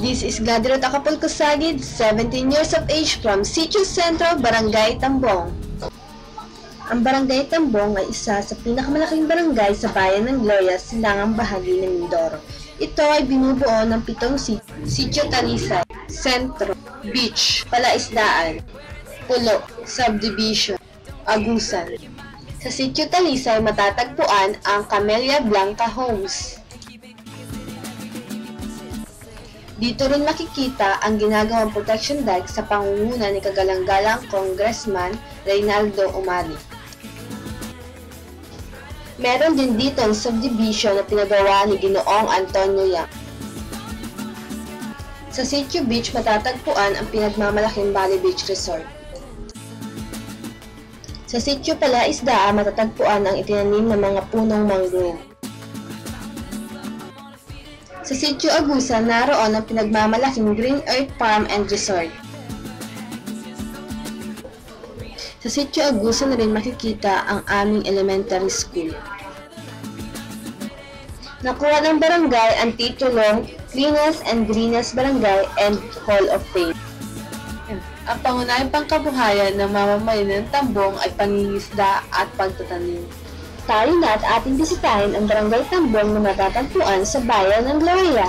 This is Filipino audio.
This is Gadirot Acapulco Sagid, 17 years of age from Sitio Centro, Barangay Tambong. Ang Barangay Tambong ay isa sa pinakamalaking barangay sa bayan ng Gloria, silangang bahagi ng Mindoro. Ito ay binubuo ng 7 Sitio Talisay, Sentro, Beach, Palaisdaan, Pulo, Subdivision, Agusan. Sa Sitio Talisay matatagpuan ang Camellia Blanca Homes. Dito rin makikita ang ginagawang protection dike sa pangunguna ni kagalang-galang Congressman Reynaldo Umali. Meron din dito ang subdivision na pinagawa ni Ginoong Antonio Yang. Sa Sitio Beach matatagpuan ang pinagmamalaking Valley Beach Resort. Sa Sitio Palaisdaan matatagpuan ang itinanim na mga punong mangrove. Sa Sitio Agusan, naroon ang pinagmamalaking Green Earth Farm and Resort. Sa Sitio Agusan rin makikita ang aming elementary school. Nakuha ng barangay ang titulong Cleanest and Greenest Barangay and Hall of Fame. Ang pangunahing pangkabuhayan ng mamamayan ng Tambong ay pangingisda at pagtatanim. Tari na at ating bisitahin ang Barangay Tambong na matatagpuan sa bayan ng Gloria.